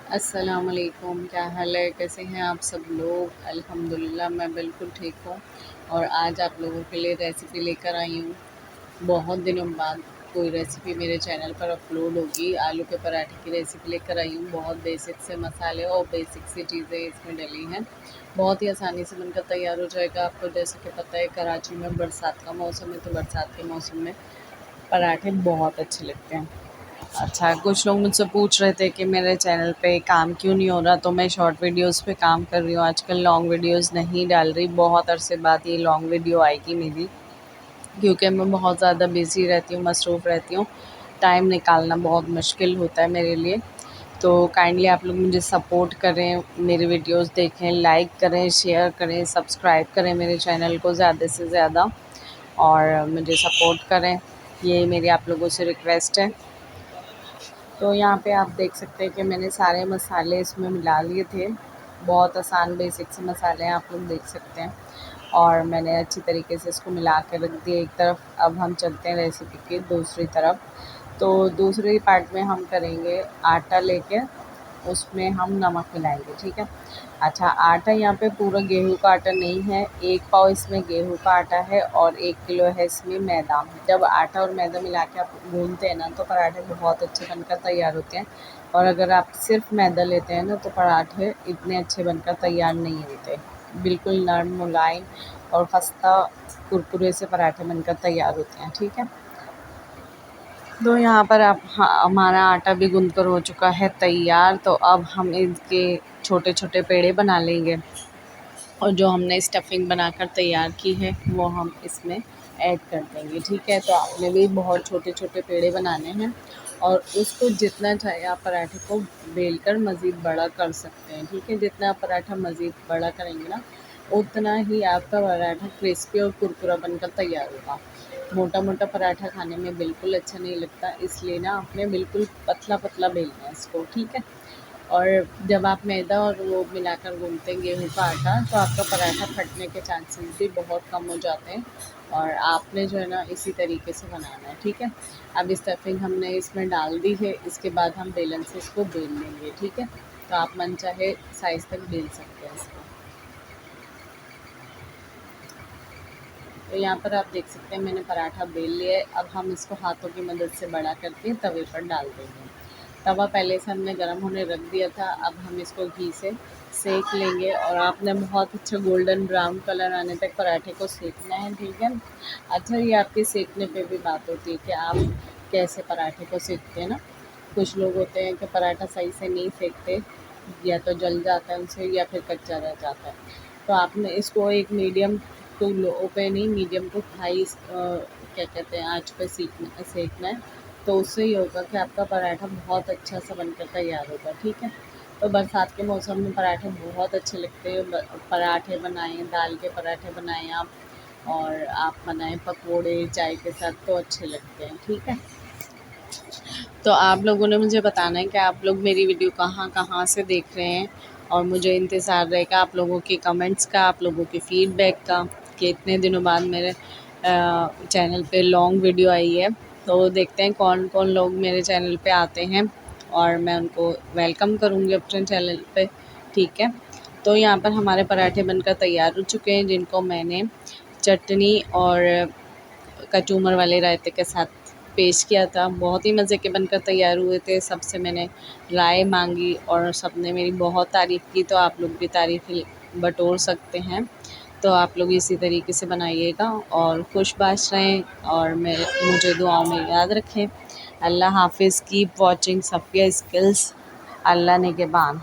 अस्सलामुअलैकुम, क्या हाल है? कैसे हैं आप सब लोग? अल्हम्दुलिल्लाह मैं बिल्कुल ठीक हूँ। और आज आप लोगों के लिए रेसिपी लेकर आई हूँ। बहुत दिनों बाद कोई रेसिपी मेरे चैनल पर अपलोड होगी। आलू के पराठे की रेसिपी लेकर आई हूँ। बहुत बेसिक से मसाले और बेसिक सी चीज़ें इसमें डली हैं। बहुत ही आसानी से बनकर तैयार हो जाएगा। आपको जैसे कि पता है कराची में बरसात का मौसम है, तो बरसात के मौसम में पराठे बहुत अच्छे लगते हैं। अच्छा, कुछ लोग मुझसे पूछ रहे थे कि मेरे चैनल पे काम क्यों नहीं हो रहा, तो मैं शॉर्ट वीडियोस पे काम कर रही हूँ। आजकल लॉन्ग वीडियोस नहीं डाल रही। बहुत अरसे बाद ये लॉन्ग वीडियो आएगी मेरी, क्योंकि मैं बहुत ज़्यादा बिज़ी रहती हूँ, मसरूफ़ रहती हूँ। टाइम निकालना बहुत मुश्किल होता है मेरे लिए। तो काइंडली आप लोग मुझे सपोर्ट करें, मेरे वीडियोस देखें, लाइक करें, शेयर करें, सब्सक्राइब करें मेरे चैनल को ज़्यादा से ज़्यादा और मुझे सपोर्ट करें। ये मेरी आप लोगों से रिक्वेस्ट है। तो यहाँ पे आप देख सकते हैं कि मैंने सारे मसाले इसमें मिला लिए थे। बहुत आसान बेसिक से मसाले हैं, आप लोग देख सकते हैं। और मैंने अच्छी तरीके से इसको मिला के रख दिया एक तरफ। अब हम चलते हैं रेसिपी की दूसरी तरफ। तो दूसरी पार्ट में हम करेंगे आटा लेके उसमें हम नमक मिलाएंगे, ठीक है। अच्छा, आटा यहाँ पे पूरा गेहूं का आटा नहीं है। 1 पाव इसमें गेहूं का आटा है और 1 किलो है इसमें मैदा। जब आटा और मैदा मिला के आप गूंथते हैं ना, तो पराठे बहुत अच्छे बनकर तैयार होते हैं। और अगर आप सिर्फ मैदा लेते हैं ना, तो पराठे इतने अच्छे बनकर तैयार नहीं होते। बिल्कुल नरम, मुलायम और खस्ता कुरकुरे से पराठे बनकर तैयार होते हैं, ठीक है। तो यहाँ पर आप हमारा आटा भी गूँथ कर हो चुका है तैयार। तो अब हम इसके छोटे छोटे पेड़े बना लेंगे और जो हमने स्टफिंग बनाकर तैयार की है वो हम इसमें ऐड कर देंगे, ठीक है। तो आपने भी बहुत छोटे छोटे पेड़े बनाने हैं और उसको जितना चाहे आप पराठे को बेलकर मज़ीद बड़ा कर सकते हैं, ठीक है। जितना आप पराठा मज़ीद बड़ा करेंगे ना, उतना ही आपका पराठा क्रिस्पी और कुरकुरा बनकर तैयार होगा। मोटा मोटा पराठा खाने में बिल्कुल अच्छा नहीं लगता, इसलिए ना आपने बिल्कुल पतला पतला बेलना है इसको, ठीक है। और जब आप मैदा और वो मिलाकर गूँथते हैं गेहूँ का आटा, तो आपका पराठा फटने के चांसेस भी बहुत कम हो जाते हैं। और आपने जो है ना इसी तरीके से बनाना है, ठीक है। अब स्टफिंग हमने इसमें डाल दी है, इसके बाद हम बेलन से इसको बेल लेंगे, ठीक है। तो आप मनचाहे साइज़ तक बेल सकते हैं इसको। तो यहाँ पर आप देख सकते हैं मैंने पराठा बेल लिया है। अब हम इसको हाथों की मदद से बड़ा करके तवे पर डाल देंगे। तवा पहले से हमने गर्म होने रख दिया था। अब हम इसको घी से सेक लेंगे और आपने बहुत अच्छा गोल्डन ब्राउन कलर आने तक पराठे को सेकना है, ठीक है। अच्छा, ये आपके सेकने पे भी बात होती है कि आप कैसे पराठे को सेकते हैं ना। कुछ लोग होते हैं कि पराठा सही से नहीं सेकते, या तो जल जाता है उनसे या फिर कच्चा रह जाता है। तो आपने इसको एक मीडियम टू लो पे नहीं, मीडियम टू हाई क्या कहते हैं आँच पे सेकना है। तो उससे ये होगा कि आपका पराठा बहुत अच्छा सा बनकर तैयार होगा, ठीक है। तो बरसात के मौसम में पराठे बहुत अच्छे लगते हैं। पराठे बनाएं, दाल के पराठे बनाएं आप, और आप बनाएं पकोड़े चाय के साथ, तो अच्छे लगते हैं, ठीक है। तो आप लोगों ने मुझे बताना है कि आप लोग मेरी वीडियो कहाँ कहाँ से देख रहे हैं, और मुझे इंतज़ार रहेगा आप लोगों के कमेंट्स का, आप लोगों के फ़ीडबैक का, कि इतने दिनों बाद मेरे चैनल पे लॉन्ग वीडियो आई है। तो देखते हैं कौन कौन लोग मेरे चैनल पे आते हैं और मैं उनको वेलकम करूँगी अपने चैनल पे, ठीक है। तो यहाँ पर हमारे पराठे बनकर तैयार हो चुके हैं, जिनको मैंने चटनी और कचूमर वाले रायते के साथ पेश किया था। बहुत ही मज़े के बनकर तैयार हुए थे। सबसे मैंने राय मांगी और सबने मेरी बहुत तारीफ़ की, तो आप लोग भी तारीफ़ बटोर सकते हैं। तो आप लोग इसी तरीके से बनाइएगा और खुशबाश रहें और मुझे दुआओं में याद रखें। अल्लाह हाफ़िज़। Keep watching Safiya skills. अल्लाह निगहबान।